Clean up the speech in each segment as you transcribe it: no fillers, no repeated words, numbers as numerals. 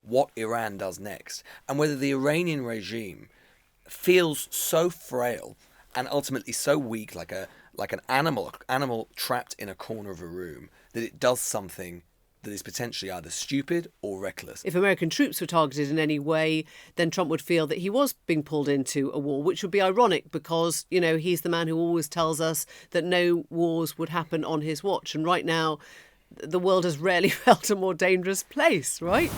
what Iran does next, and whether the Iranian regime feels so frail and ultimately so weak, like an animal trapped in a corner of a room, that it does something that is potentially either stupid or reckless. If American troops were targeted in any way, then Trump would feel that he was being pulled into a war, which would be ironic because, he's the man who always tells us that no wars would happen on his watch. And right now, the world has rarely felt a more dangerous place, right?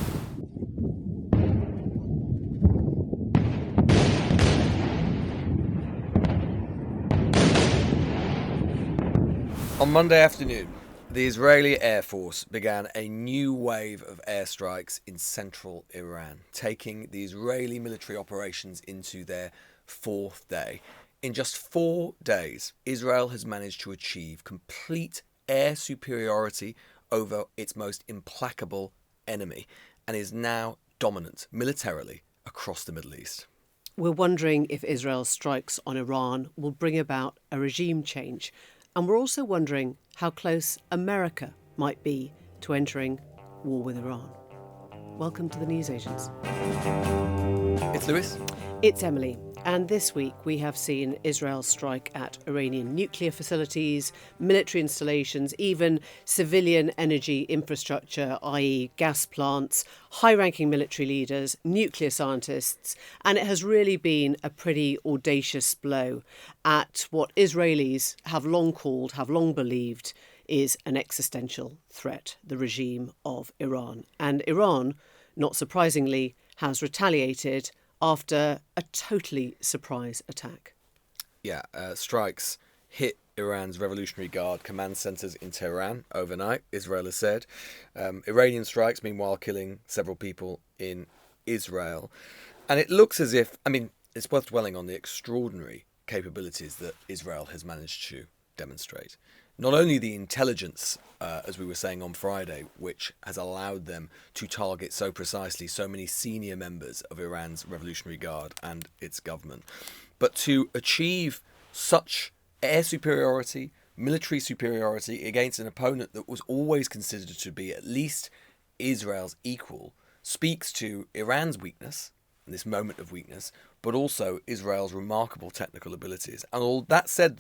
On Monday afternoon, the Israeli Air Force began a new wave of airstrikes in central Iran, taking the Israeli military operations into their fourth day. In just 4 days, Israel has managed to achieve complete air superiority over its most implacable enemy and is now dominant militarily across the Middle East. We're wondering if Israel's strikes on Iran will bring about a regime change. And we're also wondering how close America might be to entering war with Iran. Welcome to the News Agents. It's Lewis. It's Emily. And this week we have seen Israel strike at Iranian nuclear facilities, military installations, even civilian energy infrastructure, i.e. gas plants, high-ranking military leaders, nuclear scientists, and it has really been a pretty audacious blow at what Israelis have long believed is an existential threat, the regime of Iran. And Iran, not surprisingly, has retaliated after a totally surprise attack. Yeah, strikes hit Iran's Revolutionary Guard command centres in Tehran overnight, Israel has said. Iranian strikes, meanwhile, killing several people in Israel. And it looks as if, it's worth dwelling on the extraordinary capabilities that Israel has managed to demonstrate. Not only the intelligence, as we were saying on Friday, which has allowed them to target so precisely so many senior members of Iran's Revolutionary Guard and its government, but to achieve such air superiority, military superiority against an opponent that was always considered to be at least Israel's equal, speaks to Iran's weakness, this moment of weakness, but also Israel's remarkable technical abilities. And all that said,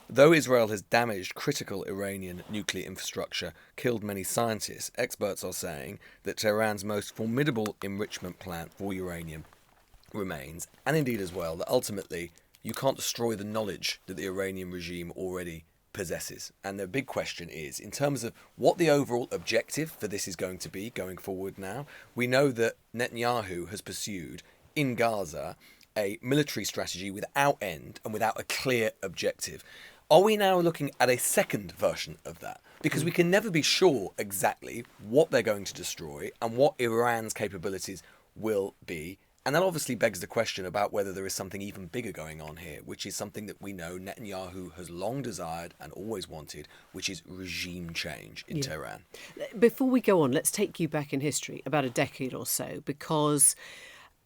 though Israel has damaged critical Iranian nuclear infrastructure, killed many scientists, experts are saying that Tehran's most formidable enrichment plant for uranium remains, and indeed as well that ultimately you can't destroy the knowledge that the Iranian regime already possesses. And the big question is, in terms of what the overall objective for this is going to be going forward now, we know that Netanyahu has pursued in Gaza a military strategy without end and without a clear objective. Are we now looking at a second version of that? Because we can never be sure exactly what they're going to destroy and what Iran's capabilities will be. And that obviously begs the question about whether there is something even bigger going on here, which is something that we know Netanyahu has long desired and always wanted, which is regime change in Tehran. Before we go on, let's take you back in history about a decade or so, because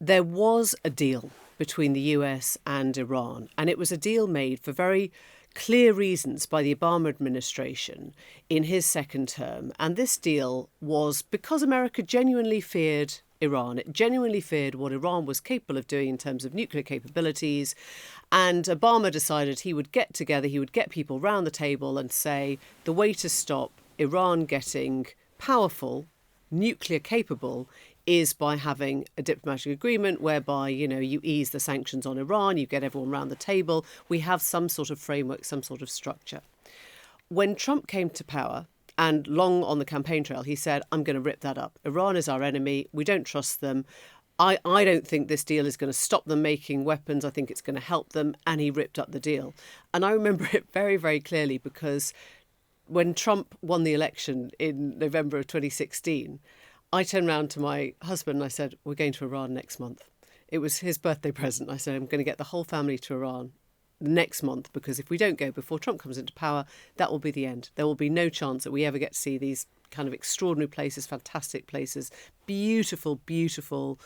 there was a deal between the US and Iran, and it was a deal made for very clear reasons by the Obama administration in his second term. And this deal was because America genuinely feared Iran. It genuinely feared what Iran was capable of doing in terms of nuclear capabilities. And Obama decided he would get together, he would get people round the table and say the way to stop Iran getting powerful, nuclear capable, is by having a diplomatic agreement whereby, you ease the sanctions on Iran, you get everyone round the table. We have some sort of framework, some sort of structure. When Trump came to power, and long on the campaign trail, he said, I'm going to rip that up. Iran is our enemy. We don't trust them. I don't think this deal is going to stop them making weapons. I think it's going to help them. And he ripped up the deal. And I remember it very, very clearly because when Trump won the election in November of 2016, I turned around to my husband and I said, we're going to Iran next month. It was his birthday present. I said, I'm going to get the whole family to Iran next month, because if we don't go before Trump comes into power, that will be the end. There will be no chance that we ever get to see these kind of extraordinary places, fantastic places, beautiful, beautiful,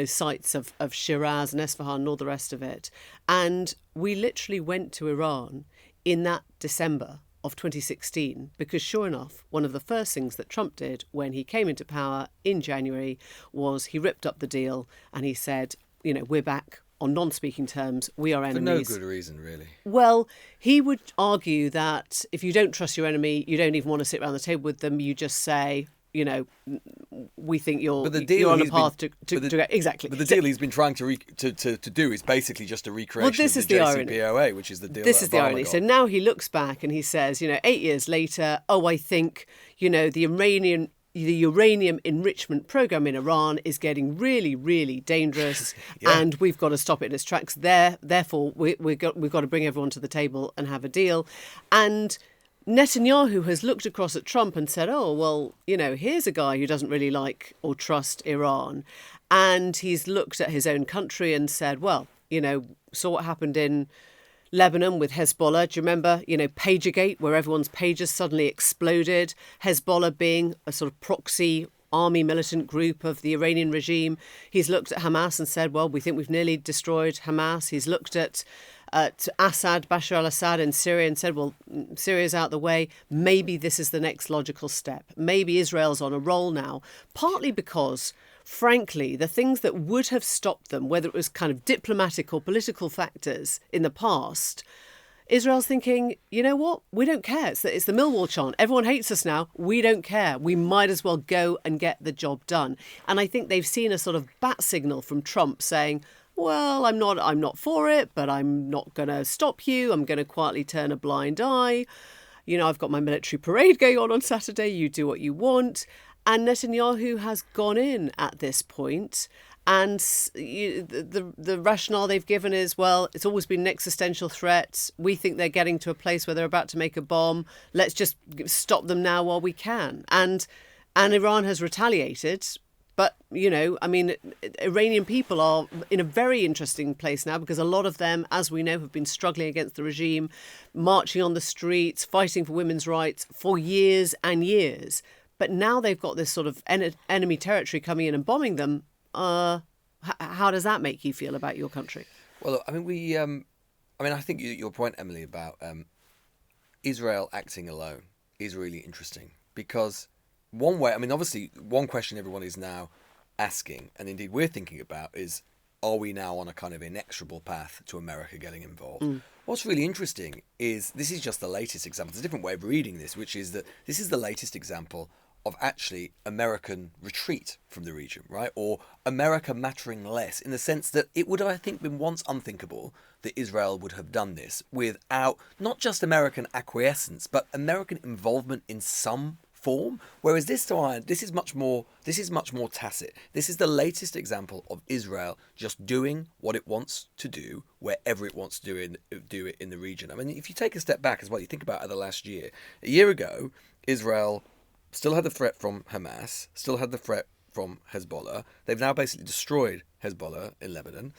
sites of Shiraz and Esfahan and all the rest of it. And we literally went to Iran in that December of 2016, because sure enough, one of the first things that Trump did when he came into power in January was he ripped up the deal and he said, we're back on non-speaking terms. We are enemies. For no good reason, really. Well, he would argue that if you don't trust your enemy, you don't even want to sit around the table with them. You just say, we think you're on a path to exactly. But the deal he's been trying to do is basically just a recreation of the JCPOA, which is the deal. This is the irony. So now he looks back and he says, 8 years later, I think, the uranium enrichment program in Iran is getting really, really dangerous, and we've got to stop it in its tracks. Therefore, we've got to bring everyone to the table and have a deal. And Netanyahu has looked across at Trump and said, here's a guy who doesn't really like or trust Iran. And he's looked at his own country and said, saw what happened in Lebanon with Hezbollah. Do you remember, Pagergate, where everyone's pages suddenly exploded? Hezbollah being a sort of proxy army militant group of the Iranian regime. He's looked at Hamas and said, we think we've nearly destroyed Hamas. He's looked at Assad, Bashar al-Assad in Syria and said, Syria's out the way. Maybe this is the next logical step. Maybe Israel's on a roll now, partly because, frankly, the things that would have stopped them, whether it was kind of diplomatic or political factors in the past, Israel's thinking, you know what? We don't care. It's the Millwall chant. Everyone hates us now. We don't care. We might as well go and get the job done. And I think they've seen a sort of bat signal from Trump saying, I'm not for it, but I'm not going to stop you. I'm going to quietly turn a blind eye. I've got my military parade going on Saturday. You do what you want. And Netanyahu has gone in at this point. And the rationale they've given is, it's always been an existential threat. We think they're getting to a place where they're about to make a bomb. Let's just stop them now while we can. And Iran has retaliated. But, Iranian people are in a very interesting place now because a lot of them, as we know, have been struggling against the regime, marching on the streets, fighting for women's rights for years and years. But now they've got this sort of enemy territory coming in and bombing them. How does that make you feel about your country? Well, I think your point, Emily, about Israel acting alone is really interesting because one way, obviously, one question everyone is now asking, and indeed we're thinking about, is are we now on a kind of inexorable path to America getting involved? What's really interesting is this is just the latest example. It's a different way of reading this, which is that this is the latest example of actually American retreat from the region, right? Or America mattering less, in the sense that it would have, I think, been once unthinkable that Israel would have done this without not just American acquiescence, but American involvement in some form. Whereas this is much more tacit. This is the latest example of Israel just doing what it wants to do wherever it wants to do it in the region. If you take a step back as well, you think about the last year. A year ago, Israel still had the threat from Hamas, still had the threat from Hezbollah. They've now basically destroyed Hezbollah in Lebanon.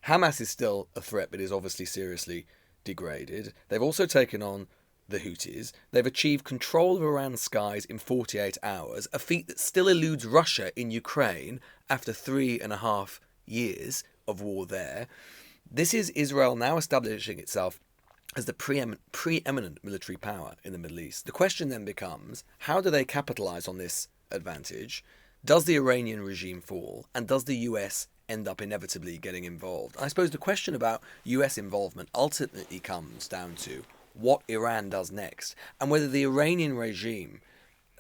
Hamas is still a threat, but is obviously seriously degraded. They've also taken on the Houthis. They've achieved control of Iran's skies in 48 hours, a feat that still eludes Russia in Ukraine after 3.5 years of war there. This is Israel now establishing itself as the preeminent military power in the Middle East. The question then becomes, how do they capitalize on this advantage? Does the Iranian regime fall? And does the US end up inevitably getting involved? I suppose the question about US involvement ultimately comes down to what Iran does next, and whether the Iranian regime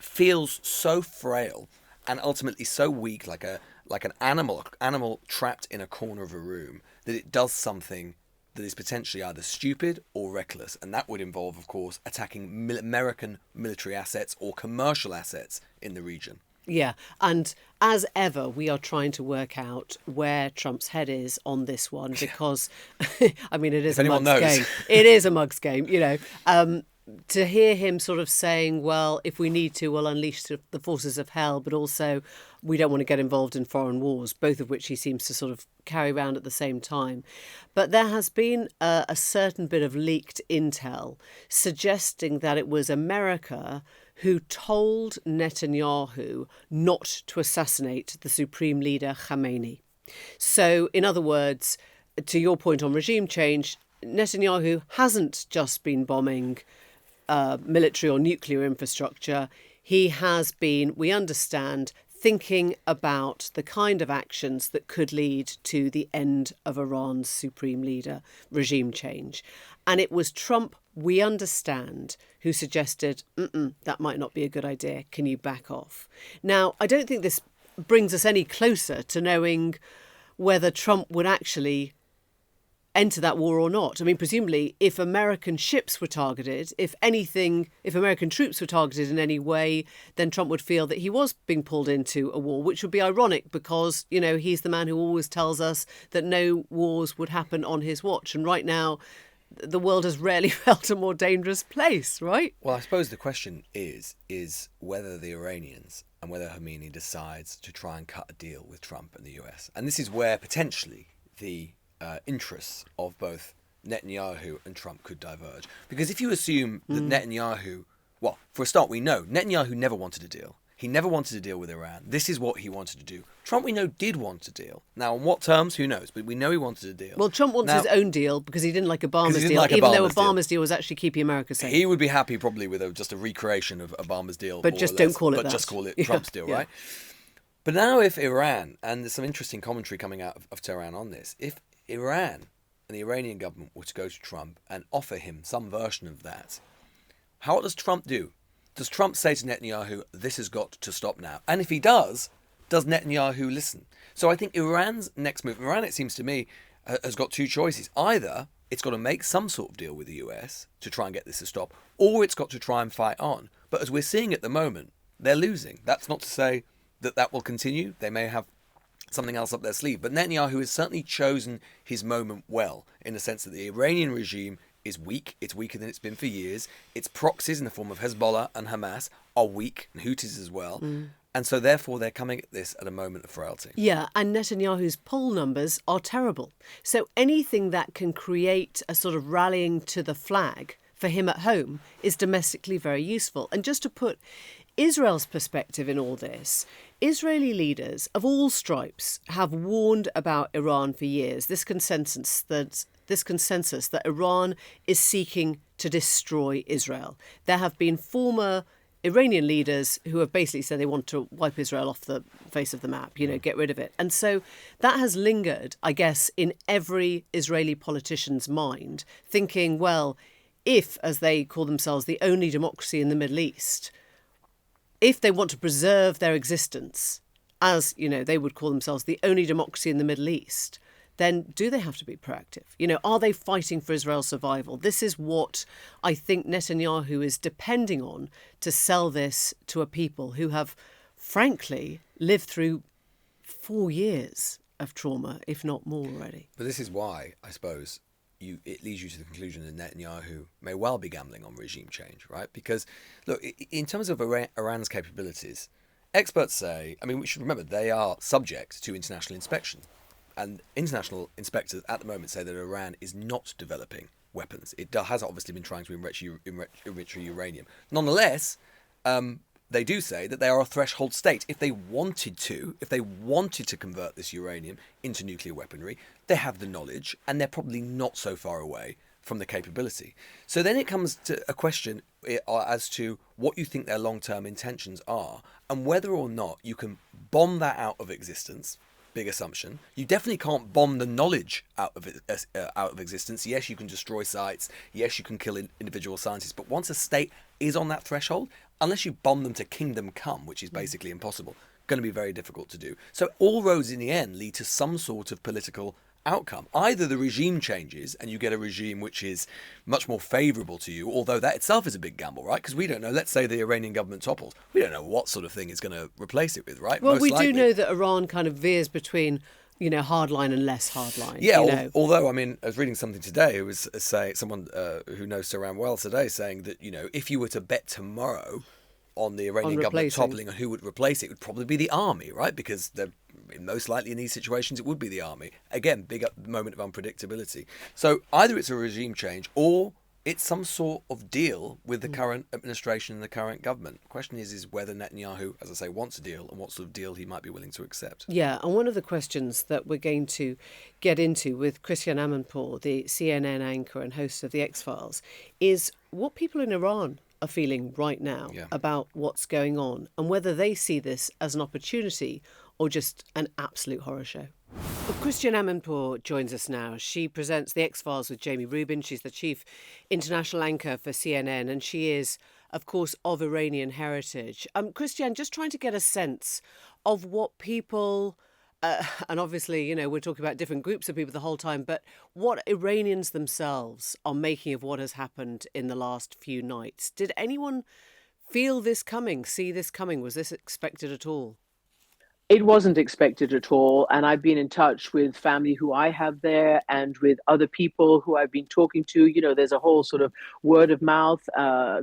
feels so frail and ultimately so weak, like an animal trapped in a corner of a room, that it does something that is potentially either stupid or reckless. And that would involve, of course, attacking American military assets or commercial assets in the region. Yeah, and as ever, we are trying to work out where Trump's head is on this one because, it is a mug's game. It is a mug's game, to hear him sort of saying, if we need to, we'll unleash the forces of hell, but also we don't want to get involved in foreign wars, both of which he seems to sort of carry around at the same time. But there has been a certain bit of leaked intel suggesting that it was America who told Netanyahu not to assassinate the supreme leader Khamenei. So, in other words, to your point on regime change, Netanyahu hasn't just been bombing military or nuclear infrastructure. He has been, we understand, thinking about the kind of actions that could lead to the end of Iran's supreme leader regime change. And it was Trump, we understand, who suggested, that might not be a good idea. Can you back off? Now, I don't think this brings us any closer to knowing whether Trump would actually enter that war or not. I mean, presumably, if American ships were targeted, if American troops were targeted in any way, then Trump would feel that he was being pulled into a war, which would be ironic because, he's the man who always tells us that no wars would happen on his watch. And right now, the world has rarely felt a more dangerous place, right? Well, I suppose the question is whether the Iranians and whether Khomeini decides to try and cut a deal with Trump and the US. And this is where potentially the interests of both Netanyahu and Trump could diverge. Because if you assume that Netanyahu, well, for a start, we know Netanyahu never wanted a deal. He never wanted to deal with Iran. This is what he wanted to do. Trump, we know, did want a deal. Now, on what terms, who knows? But we know he wanted a deal. Well, Trump wants his own deal because he didn't like Obama's deal, even though Obama's deal was actually keeping America safe. He would be happy probably with just a recreation of Obama's deal. But just don't call it that. But just call it Trump's deal, right? But now if Iran, and there's some interesting commentary coming out of Tehran on this, if Iran and the Iranian government were to go to Trump and offer him some version of that, what does Trump do? Does Trump say to Netanyahu, this has got to stop now? And if he does Netanyahu listen? So I think Iran's next move, Iran, it seems to me, has got two choices. Either it's got to make some sort of deal with the US to try and get this to stop, or it's got to try and fight on. But as we're seeing at the moment, they're losing. That's not to say that will continue. They may have something else up their sleeve. But Netanyahu has certainly chosen his moment well, in the sense that the Iranian regime is weak. It's weaker than it's been for years. Its proxies in the form of Hezbollah and Hamas are weak, and Houthis as well. And so therefore they're coming at this at a moment of frailty. Yeah, and Netanyahu's poll numbers are terrible. So anything that can create a sort of rallying to the flag for him at home is domestically very useful. And just to put Israel's perspective in all this, Israeli leaders of all stripes have warned about Iran for years. This consensus that Iran is seeking to destroy Israel. There have been former Iranian leaders who have basically said they want to wipe Israel off the face of the map, get rid of it. And so that has lingered, I guess, in every Israeli politician's mind, thinking, well, if, as they call themselves, the only democracy in the Middle East, if they want to preserve their existence as, they would call themselves the only democracy in the Middle East, then do they have to be proactive? Are they fighting for Israel's survival? This is what I think Netanyahu is depending on to sell this to a people who have, frankly, lived through 4 years of trauma, if not more already. But this is why, I suppose, it leads you to the conclusion that Netanyahu may well be gambling on regime change, right? Because, look, in terms of Iran's capabilities, experts say, we should remember, they are subject to international inspection. And international inspectors at the moment say that Iran is not developing weapons. It has obviously been trying to enrich uranium. Nonetheless, they do say that they are a threshold state. If they wanted to convert this uranium into nuclear weaponry, they have the knowledge, and they're probably not so far away from the capability. So then it comes to a question as to what you think their long-term intentions are, and whether or not you can bomb that out of existence. Big assumption. You definitely can't bomb the knowledge out of existence. Yes, you can destroy sites. Yes, you can kill individual scientists. But once a state is on that threshold, unless you bomb them to kingdom come, which is basically impossible, going to be very difficult to do. So all roads in the end lead to some sort of political outcome. Either the regime changes and you get a regime which is much more favourable to you, although that itself is a big gamble, right? Because we don't know. Let's say the Iranian government topples. We don't know what sort of thing is going to replace it with, right? Well, we do know that Iran kind of veers between, hardline and less hardline. Yeah, although, I was reading something today. It was someone who knows Tehran well today saying that, if you were to bet tomorrow on the Iranian government toppling and who would replace it would probably be the army, right? Because most likely in these situations it would be the army. Again, big moment of unpredictability. So either it's a regime change or it's some sort of deal with the current administration and the current government. The question is whether Netanyahu, as I say, wants a deal and what sort of deal he might be willing to accept. Yeah, and one of the questions that we're going to get into with Christiane Amanpour, the CNN anchor and host of The X-Files, is what people in Iran are feeling right now about what's going on and whether they see this as an opportunity or just an absolute horror show. Well, Christiane Amanpour joins us now. She presents The X-Files with Jamie Rubin. She's the chief international anchor for CNN, and she is, of course, of Iranian heritage. Christiane, just trying to get a sense of what people, and obviously, you know, we're talking about different groups of people the whole time, but what Iranians themselves are making of what has happened in the last few nights. Did anyone feel this coming, see this coming? Was this expected at all? It wasn't expected at all. And I've been in touch with family who I have there and with other people who I've been talking to. You know, there's a whole sort of word of mouth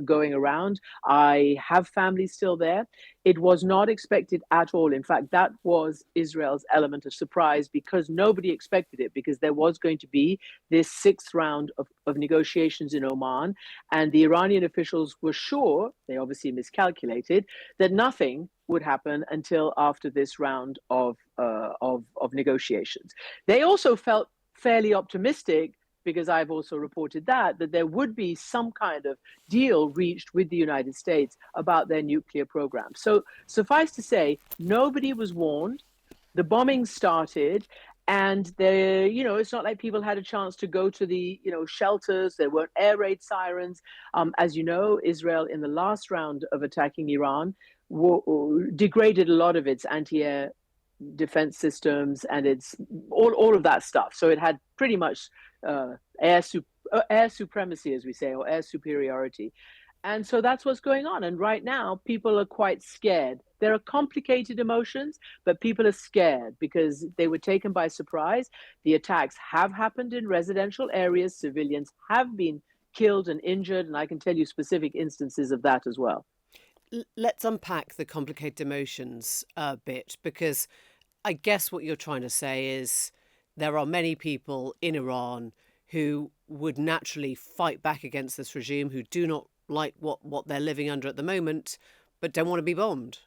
going around. I have family still there. It was not expected at all. In fact, that was Israel's element of surprise because nobody expected it, because there was going to be this sixth round of negotiations in Oman. And the Iranian officials were sure, they obviously miscalculated, that nothing would happen until after this round of negotiations. They also felt fairly optimistic, because I've also reported that there would be some kind of deal reached with the United States about their nuclear program. So suffice to say, nobody was warned. The bombing started, and it's not like people had a chance to go to the, shelters. There weren't air raid sirens. As you know, Israel, in the last round of attacking Iran, degraded a lot of its anti-air defense systems and its all of that stuff. So it had pretty much air supremacy, as we say, or air superiority. And so that's what's going on. And right now, people are quite scared. There are complicated emotions, but people are scared because they were taken by surprise. The attacks have happened in residential areas. Civilians have been killed and injured. And I can tell you specific instances of that as well. Let's unpack the complicated emotions a bit, because I guess what you're trying to say is there are many people in Iran who would naturally fight back against this regime, who do not like what they're living under at the moment, but don't want to be bombed.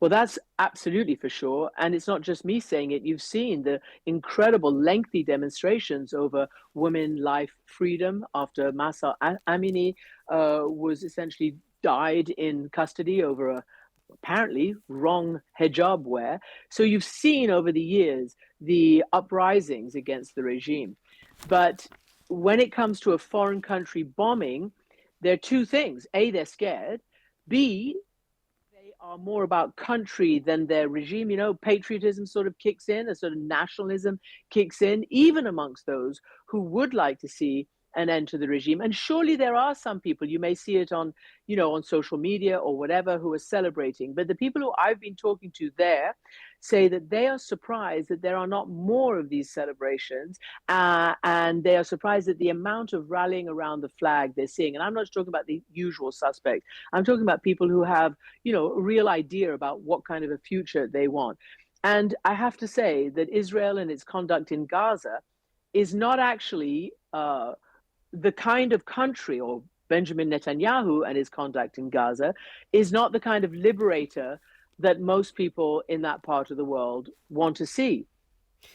Well, that's absolutely for sure. And it's not just me saying it. You've seen the incredible lengthy demonstrations over women, life, freedom after Mahsa Amini was essentially died in custody over a apparently wrong hijab wear. So you've seen over the years the uprisings against the regime. But when it comes to a foreign country bombing, there are two things. A, they're scared. B, they are more about country than their regime. Patriotism sort of kicks in, a sort of nationalism kicks in, even amongst those who would like to see an end to the regime. And surely there are some people, you may see it on social media or whatever, who are celebrating. But the people who I've been talking to there say that they are surprised that there are not more of these celebrations. And they are surprised at the amount of rallying around the flag they're seeing. And I'm not talking about the usual suspects. I'm talking about people who have, a real idea about what kind of a future they want. And I have to say that Israel and its conduct in Gaza is not actually the kind of country, or Benjamin Netanyahu and his conduct in Gaza is not the kind of liberator that most people in that part of the world want to see.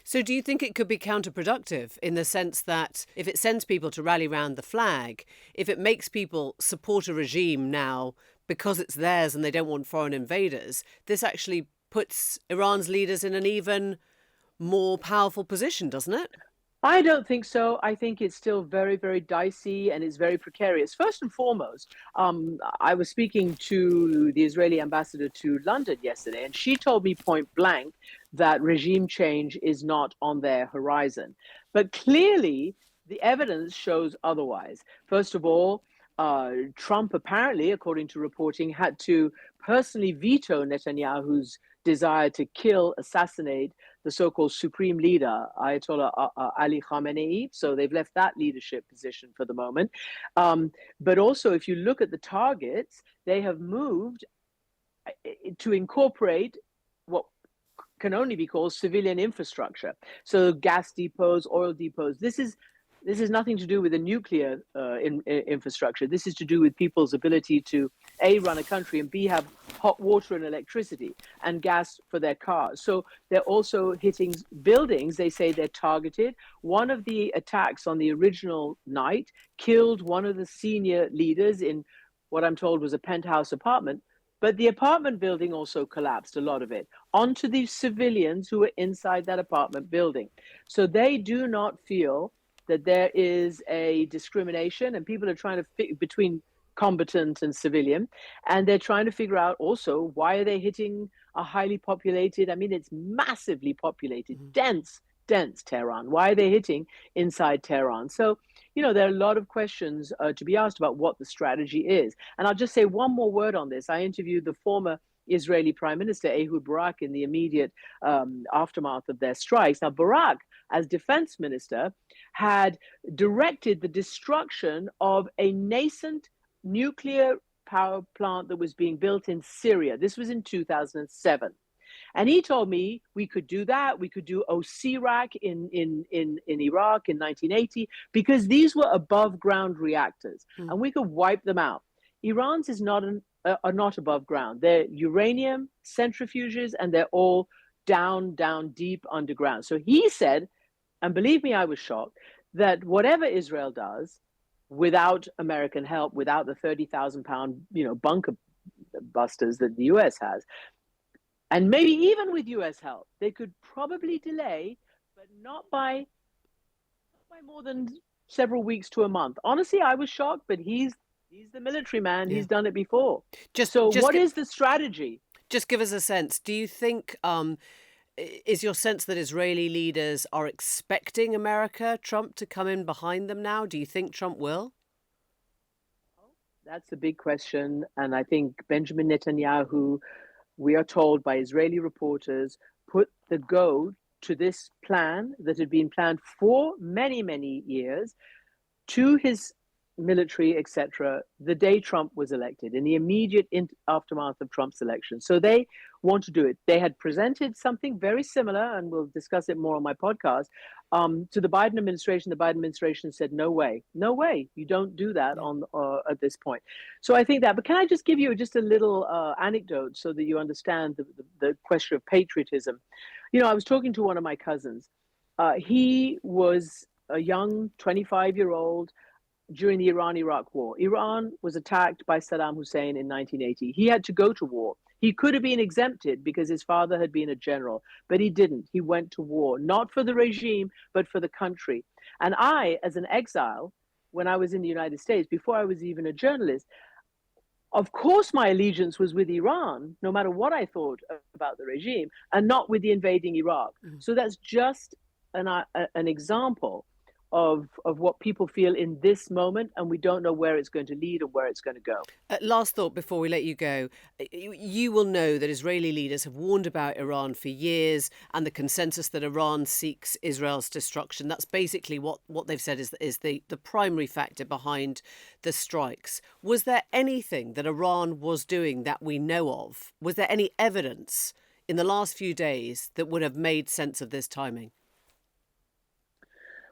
So do you think it could be counterproductive in the sense that if it sends people to rally around the flag, if it makes people support a regime now because it's theirs and they don't want foreign invaders, this actually puts Iran's leaders in an even more powerful position, doesn't it? I don't think so. I think it's still very, very dicey and it's very precarious. First and foremost, I was speaking to the Israeli ambassador to London yesterday, and she told me point blank that regime change is not on their horizon. But clearly, the evidence shows otherwise. First of all, Trump apparently, according to reporting, had to personally veto Netanyahu's desire to assassinate the so-called supreme leader, Ayatollah Ali Khamenei. So they've left that leadership position for the moment. But also, if you look at the targets, they have moved to incorporate what can only be called civilian infrastructure. So gas depots, oil depots. This is This has nothing to do with the nuclear infrastructure. This is to do with people's ability to A, run a country, and B, have hot water and electricity and gas for their cars. So they're also hitting buildings. They say they're targeted. One of the attacks on the original night killed one of the senior leaders in what I'm told was a penthouse apartment. But the apartment building also collapsed, a lot of it, onto the civilians who were inside that apartment building. So they do not feel that there is a discrimination, and people are trying to fit between combatant and civilian, and they're trying to figure out also why are they hitting a highly populated, I mean, it's massively populated, dense Tehran. Why are they hitting inside Tehran? So, there are a lot of questions to be asked about what the strategy is. And I'll just say one more word on this. I interviewed the former Israeli Prime Minister Ehud Barak in the immediate aftermath of their strikes. Now, Barak, as defense minister, had directed the destruction of a nascent nuclear power plant that was being built in Syria. This was in 2007. And he told me we could do that. We could do Osirak in Iraq in 1980, because these were above ground reactors and we could wipe them out. Iran's is are not above ground. They're uranium centrifuges, and they're all down deep underground. So he said, and believe me, I was shocked, that whatever Israel does, without American help, without the 30,000-pound, bunker busters that the US has, and maybe even with US help, they could probably delay, but not by more than several weeks to a month. Honestly, I was shocked, but he's the military man. Yeah. He's done it before. What is the strategy? Just give us a sense. Do you think, is your sense that Israeli leaders are expecting Trump to come in behind them now? Do you think Trump will? That's a big question. And I think Benjamin Netanyahu, we are told by Israeli reporters, put the go to this plan that had been planned for many, many years to his military, etc., the day Trump was elected, in the immediate aftermath of Trump's election. So they want to do it. They had presented something very similar, and we'll discuss it more on my podcast, to the Biden administration. The Biden administration said, no way, you don't do that at this point. So I think that, but can I just give you just a little anecdote so that you understand the question of patriotism? I was talking to one of my cousins. He was a young 25-year-old during the Iran-Iraq war. Iran was attacked by Saddam Hussein in 1980. He had to go to war. He could have been exempted because his father had been a general, but he didn't. He went to war, not for the regime, but for the country. And I, as an exile, when I was in the United States, before I was even a journalist, of course my allegiance was with Iran, no matter what I thought about the regime, and not with the invading Iraq. Mm-hmm. So that's just an example of what people feel in this moment, and we don't know where it's going to lead or where it's going to go. Last thought before we let you go. You will know that Israeli leaders have warned about Iran for years, and the consensus that Iran seeks Israel's destruction. That's basically what they've said is the primary factor behind the strikes. Was there anything that Iran was doing that we know of? Was there any evidence in the last few days that would have made sense of this timing?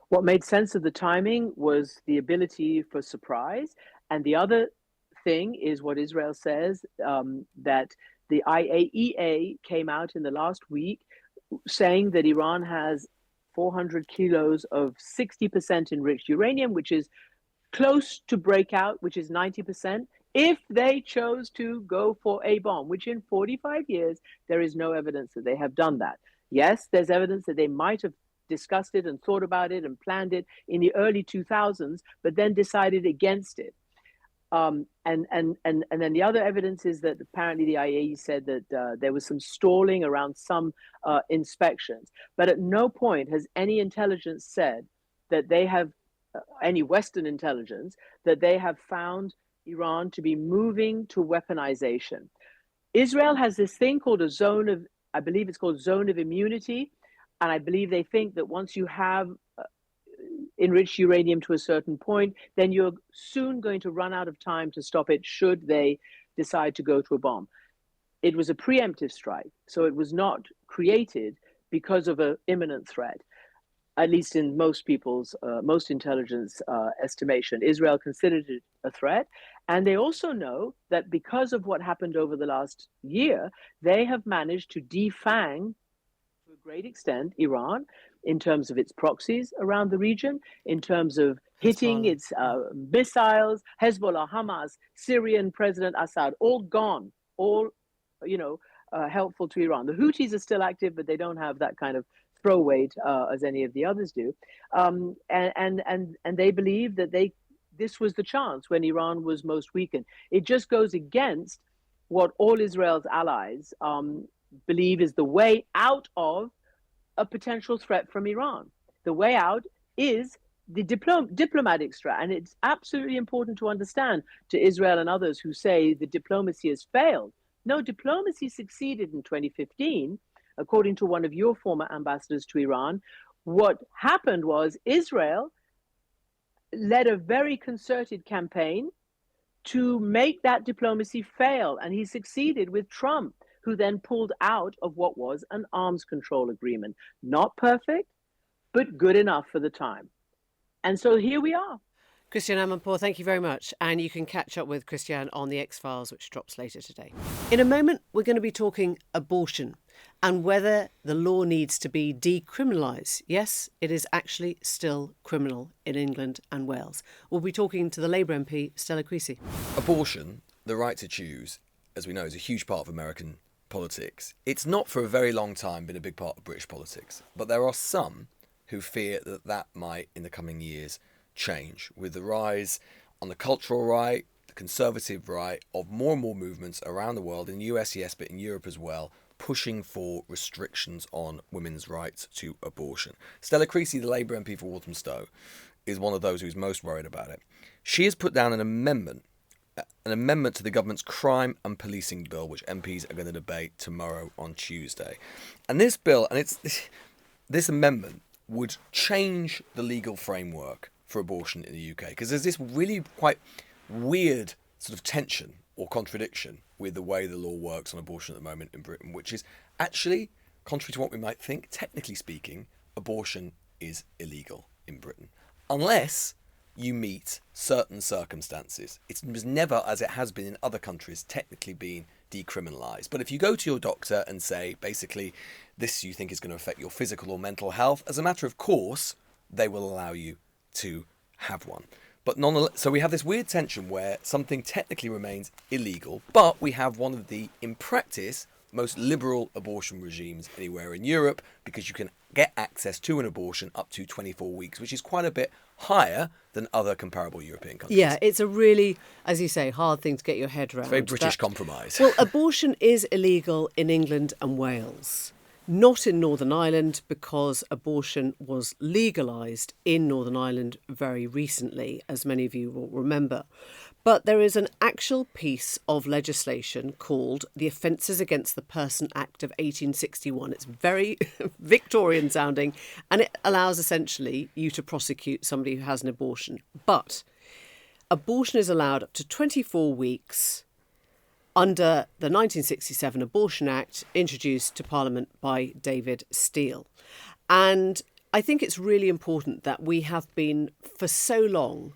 What made sense of the timing was the ability for surprise. And the other thing is what Israel says, that the IAEA came out in the last week saying that Iran has 400 kilos of 60% enriched uranium, which is close to breakout, which is 90%, if they chose to go for a bomb, which in 45 years, there is no evidence that they have done that. Yes, there's evidence that they might have discussed it and thought about it and planned it in the early 2000s, but then decided against it. And then the other evidence is that apparently the IAEA said that there was some stalling around some inspections. But at no point has any intelligence said that they have, any Western intelligence, that they have found Iran to be moving to weaponization. Israel has this thing called I believe it's called zone of immunity. And I believe they think that once you have enriched uranium to a certain point, then you're soon going to run out of time to stop it should they decide to go to a bomb. It was a preemptive strike, so it was not created because of an imminent threat. at least in most people's, most intelligence estimation. Israel considered it a threat. And they also know that because of what happened over the last year, they have managed to defang, to a great extent, Iran in terms of its proxies around the region, in terms of hitting Hezbollah. its missiles, Hezbollah, Hamas, Syrian President Assad, all gone, all, helpful to Iran. The Houthis are still active, but they don't have that kind of throw weight as any of the others do. And they believe that this was the chance when Iran was most weakened. It just goes against what all Israel's allies believe is the way out of a potential threat from Iran. The way out is the diplomatic strat. And it's absolutely important to understand to Israel and others who say the diplomacy has failed. No, diplomacy succeeded in 2015, according to one of your former ambassadors to Iran. What happened was Israel led a very concerted campaign to make that diplomacy fail. And he succeeded with Trump, who then pulled out of what was an arms control agreement. Not perfect, but good enough for the time. And so here we are. Christiane Amanpour, thank you very much. And you can catch up with Christiane on the X-Files, which drops later today. In a moment, we're going to be talking abortion and whether the law needs to be decriminalised. Yes, it is actually still criminal in England and Wales. We'll be talking to the Labour MP, Stella Creasy. Abortion, the right to choose, as we know, is a huge part of American politics. It's not for a very long time been a big part of British politics, but there are some who fear that that might, in the coming years, change with the rise on the cultural right, the conservative right, of more and more movements around the world, in the US, yes, but in Europe as well, pushing for restrictions on women's rights to abortion. Stella Creasy, the Labour MP for Walthamstow, is one of those who's most worried about it. She has put down an amendment to the government's crime and policing bill, which MPs are going to debate tomorrow on Tuesday. And this bill, this amendment would change the legal framework for abortion in the UK, because there's this really quite weird sort of tension or contradiction with the way the law works on abortion at the moment in Britain, which is actually, contrary to what we might think, technically speaking, abortion is illegal in Britain, unless you meet certain circumstances. It was never, as it has been in other countries, technically been decriminalised. But if you go to your doctor and say, basically, this you think is going to affect your physical or mental health, as a matter of course, they will allow you to have one. But so we have this weird tension where something technically remains illegal, but we have one of the, in practice, most liberal abortion regimes anywhere in Europe, because you can get access to an abortion up to 24 weeks, which is quite a bit higher than other comparable European countries. Yeah, it's a really, as you say, hard thing to get your head around. It's a very British compromise. Well, abortion is illegal in England and Wales. Not in Northern Ireland, because abortion was legalised in Northern Ireland very recently, as many of you will remember. But there is an actual piece of legislation called the Offences Against the Person Act of 1861. It's very Victorian sounding, and it allows essentially you to prosecute somebody who has an abortion. But abortion is allowed up to 24 weeks under the 1967 Abortion Act, introduced to Parliament by David Steele. And I think it's really important that we have been, for so long,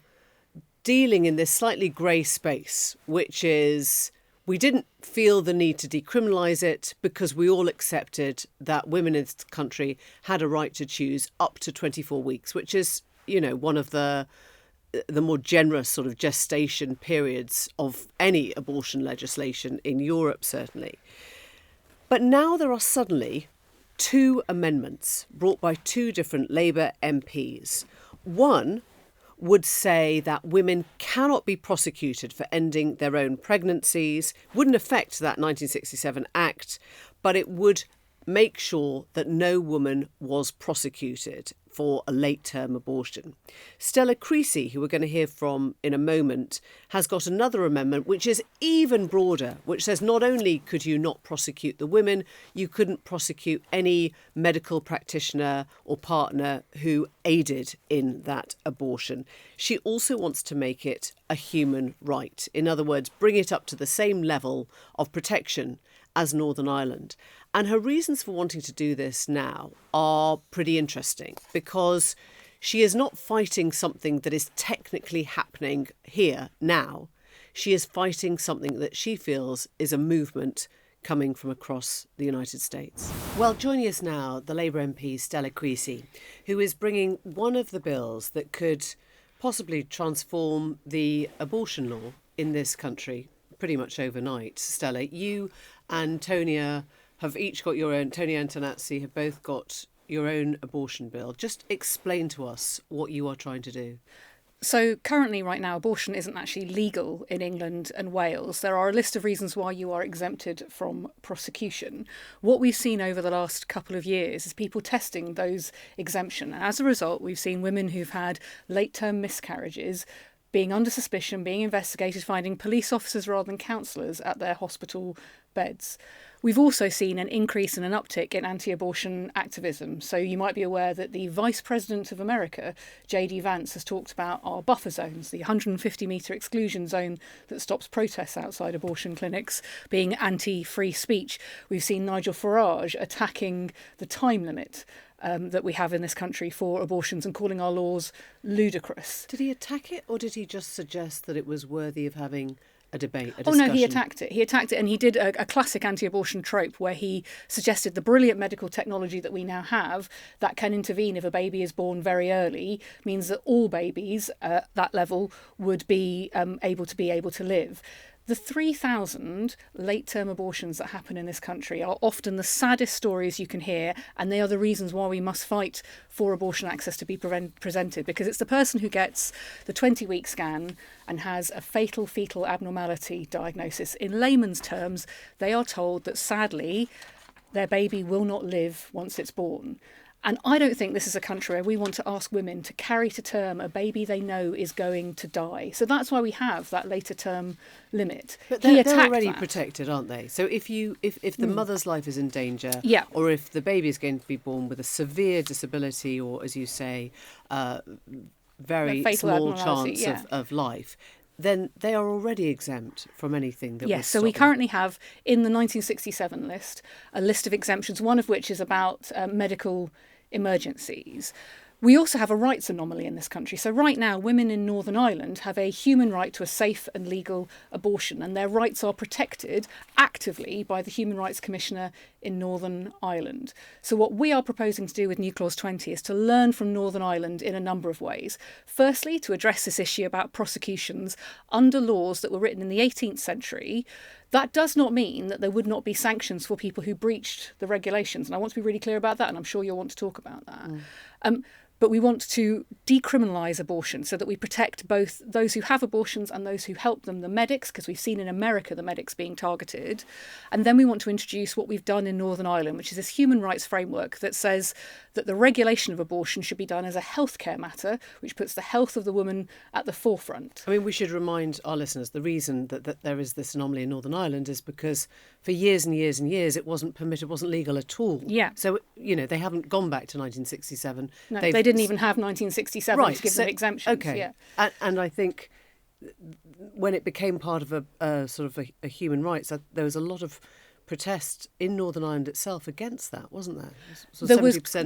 dealing in this slightly grey space, which is we didn't feel the need to decriminalise it because we all accepted that women in this country had a right to choose up to 24 weeks, which is, one of the more generous sort of gestation periods of any abortion legislation in Europe, certainly. But now there are suddenly two amendments brought by two different Labour MPs. One would say that women cannot be prosecuted for ending their own pregnancies, wouldn't affect that 1967 Act, but it would make sure that no woman was prosecuted for a late-term abortion. Stella Creasy, who we're going to hear from in a moment, has got another amendment which is even broader, which says not only could you not prosecute the women, you couldn't prosecute any medical practitioner or partner who aided in that abortion. She also wants to make it a human right. In other words, bring it up to the same level of protection as Northern Ireland. And her reasons for wanting to do this now are pretty interesting, because she is not fighting something that is technically happening here now. She is fighting something that she feels is a movement coming from across the United States. Well, joining us now, the Labour MP Stella Creasy, who is bringing one of the bills that could possibly transform the abortion law in this country pretty much overnight. Stella, you and Tonia have each got your own. Tonia and Tanatsi have both got your own abortion bill. Just explain to us what you are trying to do. So currently, right now, abortion isn't actually legal in England and Wales. There are a list of reasons why you are exempted from prosecution. What we've seen over the last couple of years is people testing those exemptions. And as a result, we've seen women who've had late-term miscarriages being under suspicion, being investigated, finding police officers rather than counsellors at their hospital beds. We've also seen an increase and an uptick in anti-abortion activism. So you might be aware that the Vice President of America, J.D. Vance, has talked about our buffer zones, the 150-metre exclusion zone that stops protests outside abortion clinics, being anti-free speech. We've seen Nigel Farage attacking the time limit that we have in this country for abortions and calling our laws ludicrous. Did he attack it, or did he just suggest that it was worthy of having a debate, a discussion? Oh, no, he attacked it. He attacked it, and he did a classic anti-abortion trope where he suggested the brilliant medical technology that we now have that can intervene if a baby is born very early means that all babies at that level would be able to live. The 3,000 late-term abortions that happen in this country are often the saddest stories you can hear, and they are the reasons why we must fight for abortion access to be presented, because it's the person who gets the 20-week scan and has a fatal fetal abnormality diagnosis. In layman's terms, they are told that, sadly, their baby will not live once it's born. And I don't think this is a country where we want to ask women to carry to term a baby they know is going to die. So that's why we have that later term limit. But they're already protected, aren't they? So if the mother's life is in danger, or if the baby is going to be born with a severe disability, or, as you say, very small chance of life, then they are already exempt from anything that Yes, so we currently have in the 1967 list a list of exemptions, one of which is about medical emergencies. We also have a rights anomaly in this country. So right now, women in Northern Ireland have a human right to a safe and legal abortion, and their rights are protected actively by the Human Rights Commissioner in Northern Ireland. So what we are proposing to do with New Clause 20 is to learn from Northern Ireland in a number of ways. Firstly, to address this issue about prosecutions under laws that were written in the 18th century. That does not mean that there would not be sanctions for people who breached the regulations. And I want to be really clear about that, and I'm sure you'll want to talk about that. But we want to decriminalise abortion so that we protect both those who have abortions and those who help them, the medics, because we've seen in America the medics being targeted. And then we want to introduce what we've done in Northern Ireland, which is this human rights framework that says that the regulation of abortion should be done as a healthcare matter, which puts the health of the woman at the forefront. I mean, we should remind our listeners the reason that there is this anomaly in Northern Ireland is because for years and years and years it wasn't permitted, wasn't legal at all. Yeah. So, they haven't gone back to 1967. No, they didn't even have 1967 to give them exemptions. Okay. Yeah. And I think when it became part of a sort of a human rights, there was a lot of protest in Northern Ireland itself against that, wasn't there? So there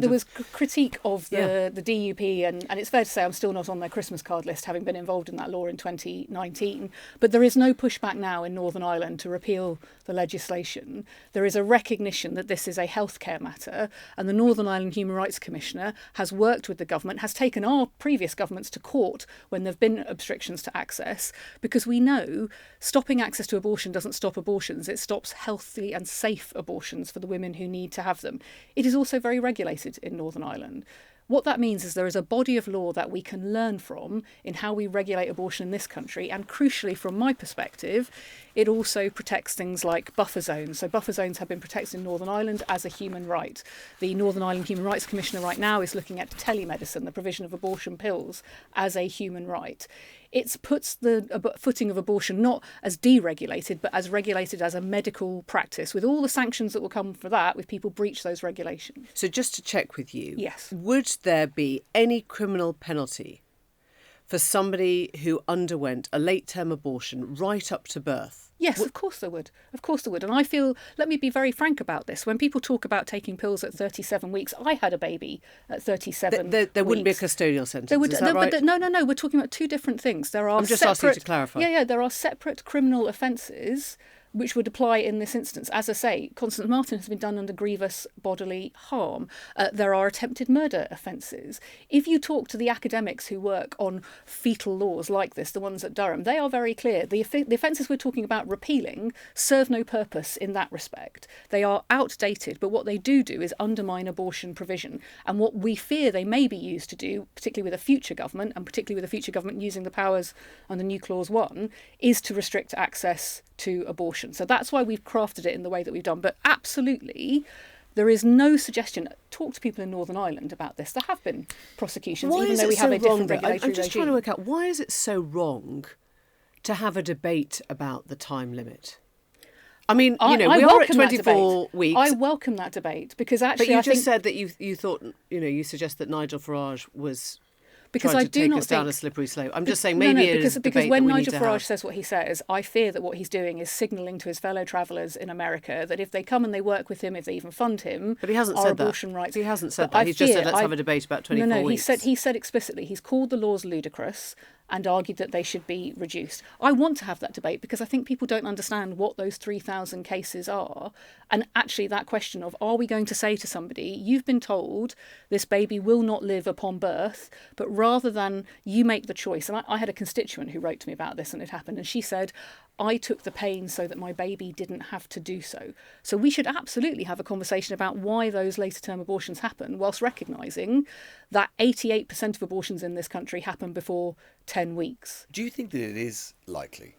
was critique of the DUP, and it's fair to say I'm still not on their Christmas card list, having been involved in that law in 2019. But there is no pushback now in Northern Ireland to repeal the legislation. There is a recognition that this is a healthcare matter, and the Northern Ireland Human Rights Commissioner has worked with the government, has taken our previous governments to court when there have been obstructions to access, because we know stopping access to abortion doesn't stop abortions, it stops healthy and safe abortions for the women who need to have them. It is also very regulated in Northern Ireland. What that means is there is a body of law that we can learn from in how we regulate abortion in this country, and crucially, from my perspective, it also protects things like buffer zones. So buffer zones have been protected in Northern Ireland as a human right. The Northern Ireland Human Rights Commissioner right now is looking at telemedicine, the provision of abortion pills, as a human right. It puts the footing of abortion not as deregulated, but as regulated as a medical practice, with all the sanctions that will come for that if people breach those regulations. So just to check with you, yes, would there be any criminal penalty for somebody who underwent a late-term abortion right up to birth Yes, of course there would. Of course there would. And I feel, let me be very frank about this. When people talk about taking pills at 37 weeks, I had a baby at 37 There wouldn't be a weeks. custodial sentence, There would, is that right? no. We're talking about two different things. There are I'm just asking you to clarify. Yeah, there are separate criminal offences which would apply in this instance. As I say, Constance Martin has been done under grievous bodily harm. There are attempted murder offences. If you talk to the academics who work on fetal laws like this, the ones at Durham, they are very clear. The offences we're talking about repealing serve no purpose in that respect. They are outdated, but what they do is undermine abortion provision. And what we fear they may be used to do, particularly with a future government, and particularly with a future government using the powers under New Clause 1, is to restrict access to abortion. So that's why we've crafted it in the way that we've done. But absolutely, there is no suggestion. Talk to people in Northern Ireland about this. There have been prosecutions, even though we have a different regulatory I'm just trying to regime. work out, why is it so wrong to have a debate about the time limit? I mean, we are at welcome that 24 debate. weeks. I welcome that debate because actually, But you I just think, said that you thought, you suggest that Nigel Farage was because trying I to do take not us down think a slippery slope. I'm just saying maybe it is a because debate when that we Nigel need to Farage have. says what he says, I fear that what he's doing is signalling to his fellow travellers in America that if they come and they work with him, if they even fund him, But he hasn't our said that. abortion rights. He hasn't said But that. I He's just said fear- let's have a debate about 24 No, weeks. he said explicitly he's called the laws ludicrous and argued that they should be reduced. I want to have that debate because I think people don't understand what those 3,000 cases are. And actually that question of, are we going to say to somebody, you've been told this baby will not live upon birth, but rather than you make the choice. And I had a constituent who wrote to me about this and it happened. And she said, I took the pain so that my baby didn't have to do so. So we should absolutely have a conversation about why those later term abortions happen, whilst recognising that 88% of abortions in this country happen before 10 weeks. Do you think that it is likely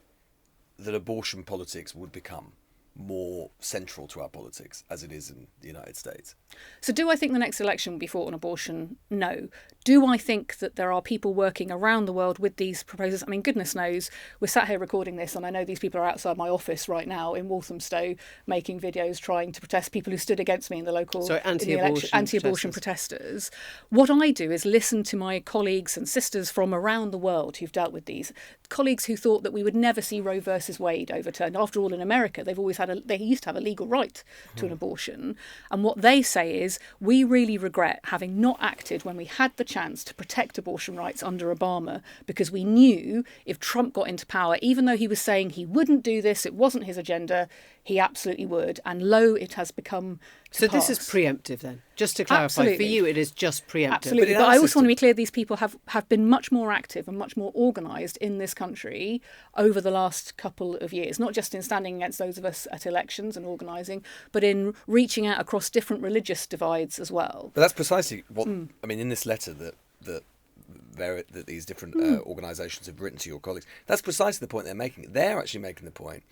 that abortion politics would become more central to our politics as it is in the United States? So do I think the next election will be fought on abortion? No. Do I think that there are people working around the world with these proposals? I mean, goodness knows, we're sat here recording this and I know these people are outside my office right now in Walthamstow making videos trying to protest people who stood against me in the local anti-abortion protesters. What I do is listen to my colleagues and sisters from around the world who've dealt with these. Colleagues who thought that we would never see Roe versus Wade overturned. After all, in America, they used to have a legal right to an abortion. And what they say is, we really regret having not acted when we had the chance to protect abortion rights under Obama, because we knew if Trump got into power, even though he was saying he wouldn't do this, it wasn't his agenda, he absolutely would. And lo, it has become to pass. This is preemptive then? Just to clarify, Absolutely. for you it is just preemptive. Absolutely. But I also want to be clear, these people have been much more active and much more organised in this country over the last couple of years, not just in standing against those of us at elections and organising, but in reaching out across different religious divides as well. But that's precisely what, I mean, in this letter that these different organisations have written to your colleagues, that's precisely the point they're making. They're actually making the point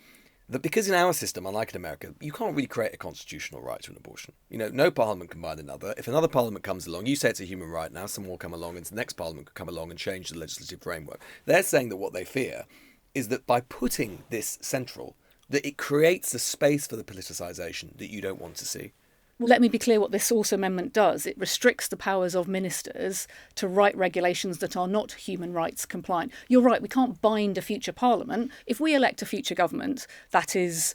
that because in our system, unlike in America, you can't really create a constitutional right to an abortion. No parliament can bind another. If another parliament comes along, you say it's a human right now, someone will come along and the next parliament could come along and change the legislative framework. They're saying that what they fear is that by putting this central, that it creates a space for the politicisation that you don't want to see. Let me be clear what this also amendment does. It restricts the powers of ministers to write regulations that are not human rights compliant. You're right, we can't bind a future parliament. If we elect a future government that is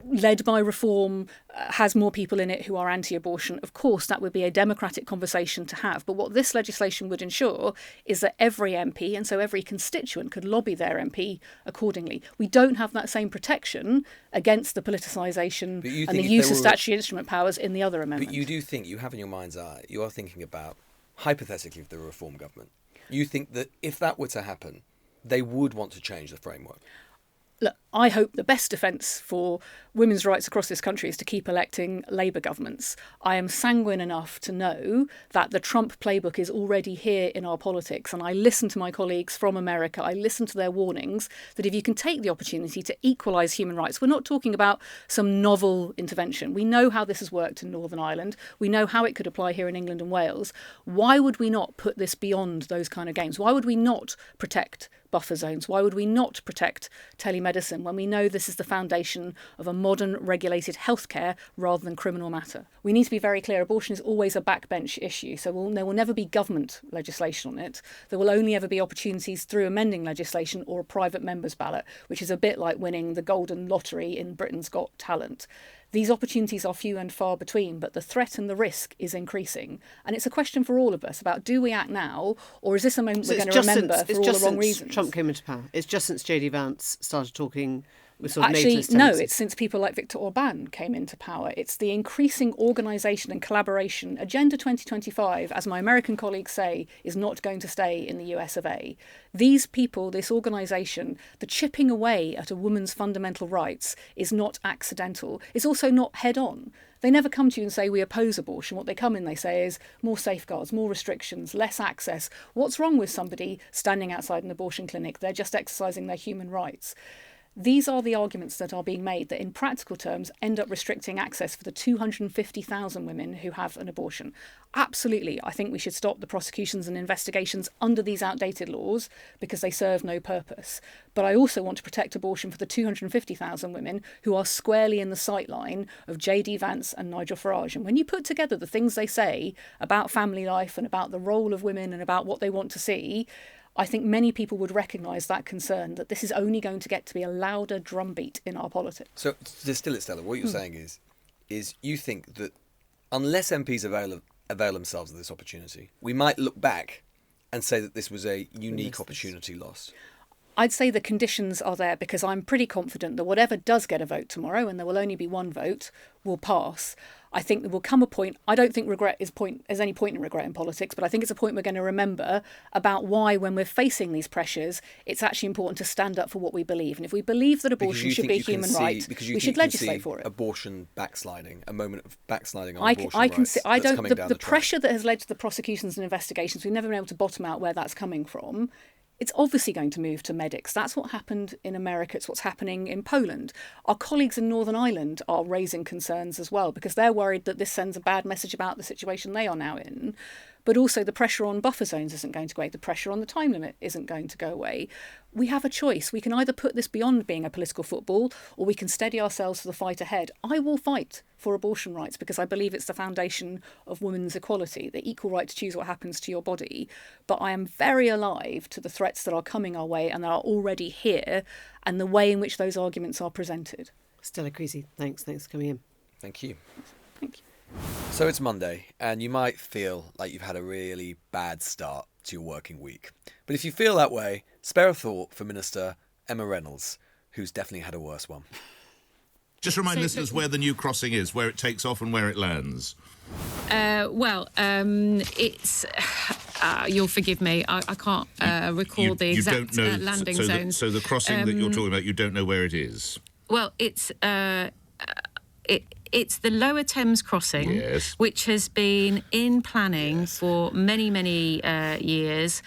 led by reform, has more people in it who are anti-abortion, of course that would be a democratic conversation to have. But what this legislation would ensure is that every MP, and so every constituent, could lobby their MP accordingly. We don't have that same protection against the politicisation and the use of statutory instrument powers in the other amendment. But you do think, you have in your mind's eye, you are thinking about, hypothetically, if there were a reform government, you think that if that were to happen, they would want to change the framework? Look, I hope the best defence for women's rights across this country is to keep electing Labour governments. I am sanguine enough to know that the Trump playbook is already here in our politics, and I listen to my colleagues from America, I listen to their warnings that if you can take the opportunity to equalise human rights, we're not talking about some novel intervention. We know how this has worked in Northern Ireland. We know how it could apply here in England and Wales. Why would we not put this beyond those kind of games? Why would we not protect buffer zones? Why would we not protect telemedicine? legislation when we know this is the foundation of a modern regulated healthcare rather than criminal matter? We need to be very clear, abortion is always a backbench issue, so there will never be government legislation on it. There will only ever be opportunities through amending legislation or a private member's ballot, which is a bit like winning the golden lottery in Britain's Got Talent. These opportunities are few and far between, but the threat and the risk is increasing. And it's a question for all of us about, do we act now, or is this a moment we're going to remember for all the wrong reasons? Trump came into power. It's just since J.D. Vance started talking with sort of Actually, nationalist no, tendencies. it's since people like Viktor Orban came into power. It's the increasing organisation and collaboration. Agenda 2025, as my American colleagues say, is not going to stay in the US of A. These people, this organisation, the chipping away at a woman's fundamental rights is not accidental. It's also not head-on. They never come to you and say, we oppose abortion. What they come in, they say, is more safeguards, more restrictions, less access. What's wrong with somebody standing outside an abortion clinic? They're just exercising their human rights. These are the arguments that are being made that in practical terms end up restricting access for the 250,000 women who have an abortion. Absolutely, I think we should stop the prosecutions and investigations under these outdated laws because they serve no purpose. But I also want to protect abortion for the 250,000 women who are squarely in the sightline of J.D. Vance and Nigel Farage. And when you put together the things they say about family life and about the role of women and about what they want to see, I think many people would recognise that concern, that this is only going to get to be a louder drumbeat in our politics. So, to distill it, Stella, what you're saying is you think that unless MPs avail themselves of this opportunity, we might look back and say that this was a unique opportunity lost. I'd say the conditions are there because I'm pretty confident that whatever does get a vote tomorrow, and there will only be one vote, will pass. I think there will come a point, I don't think there's any point in regret in politics, but I think it's a point we're going to remember about why, when we're facing these pressures, it's actually important to stand up for what we believe. And if we believe that abortion should be a human right, we should legislate for it. Abortion backsliding, a moment of backsliding on abortion I can rights. see, the pressure that has led to the prosecutions and investigations, we've never been able to bottom out where that's coming from. It's obviously going to move to medics. That's what happened in America. It's what's happening in Poland. Our colleagues in Northern Ireland are raising concerns as well because they're worried that this sends a bad message about the situation they are now in. But also the pressure on buffer zones isn't going to go away. The pressure on the time limit isn't going to go away. We have a choice. We can either put this beyond being a political football or we can steady ourselves for the fight ahead. I will fight for abortion rights because I believe it's the foundation of women's equality, the equal right to choose what happens to your body. But I am very alive to the threats that are coming our way and that are already here and the way in which those arguments are presented. Stella Creasy, thanks for coming in. Thank you. Thank you. So it's Monday, and you might feel like you've had a really bad start to your working week. But if you feel that way, spare a thought for Minister Emma Reynolds, who's definitely had a worse one. Just remind listeners where the new crossing is, where it takes off and where it lands. It's... you'll forgive me, I can't recall the exact landing zones. So the crossing that you're talking about, you don't know where it is? Well, it's the Lower Thames crossing, yes, which has been in planning for many, many years.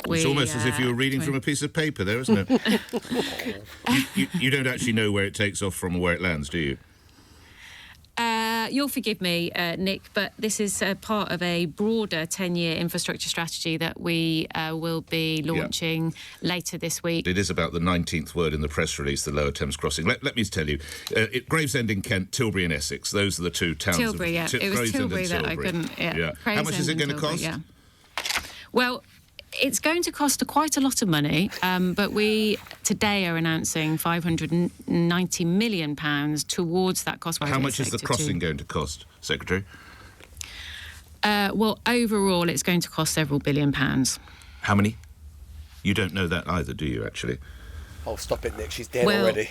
It's almost as if you were reading from a piece of paper there, isn't it? you don't actually know where it takes off from or where it lands, do you? You'll forgive me, Nick, but this is part of a broader 10-year infrastructure strategy that we will be launching later this week. It is about the 19th word in the press release, the Lower Thames Crossing. Let me tell you, Gravesend in Kent, Tilbury in Essex, those are the two towns. Tilbury, yeah. It was Tilbury that I couldn't... Yeah. How much is it going to cost? Yeah. Well... It's going to cost quite a lot of money, but we today are announcing £590 million towards that cost. How much is the crossing going to cost, Secretary? Well, overall, it's going to cost several £billion. How many? You don't know that either, do you, actually? Oh, stop it, Nick. She's dead already.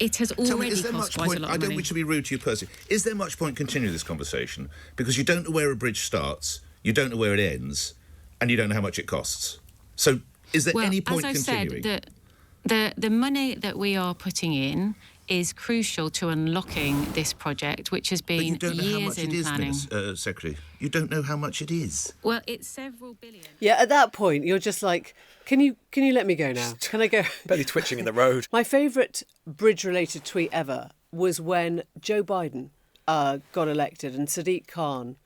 It has already cost quite a lot of money. I don't wish to be rude to you personally. Is there much point continuing this conversation? Because you don't know where a bridge starts, you don't know where it ends, and you don't know how much it costs. So is there any point continuing? As I said, the money that we are putting in is crucial to unlocking this project, which has been years in planning. But you don't know how much it is, Secretary. You don't know how much it is. Well, it's several billion. Yeah, at that point, you're just like, can you let me go now? Can I go? Barely twitching in the road. My favourite bridge-related tweet ever was when Joe Biden got elected and Sadiq Khan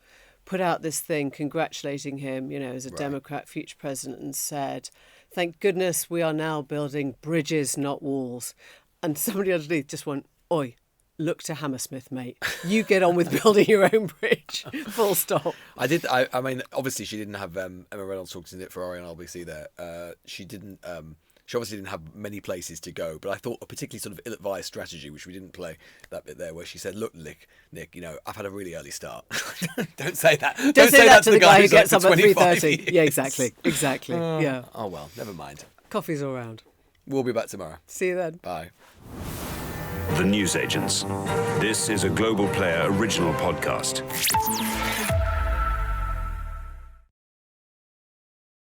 put out this thing congratulating him, as a Democrat, future president, and said, Thank goodness we are now building bridges, not walls. And somebody underneath just went, oi, look to Hammersmith, mate. You get on with building your own bridge. Full stop. I mean, obviously she didn't have Emma Reynolds talking to Knit for Orion RBC there. She didn't. She obviously didn't have many places to go, but I thought a particularly sort of ill-advised strategy, which we didn't play that bit there, where she said, "Look, Nick, you know, I've had a really early start." Don't say that. Don't say that to the guy who who's gets up up at 25 3:30. Yeah, exactly. Yeah. Oh well, never mind. Coffee's all round. We'll be back tomorrow. See you then. Bye. The Newsagents. This is a Global Player original podcast.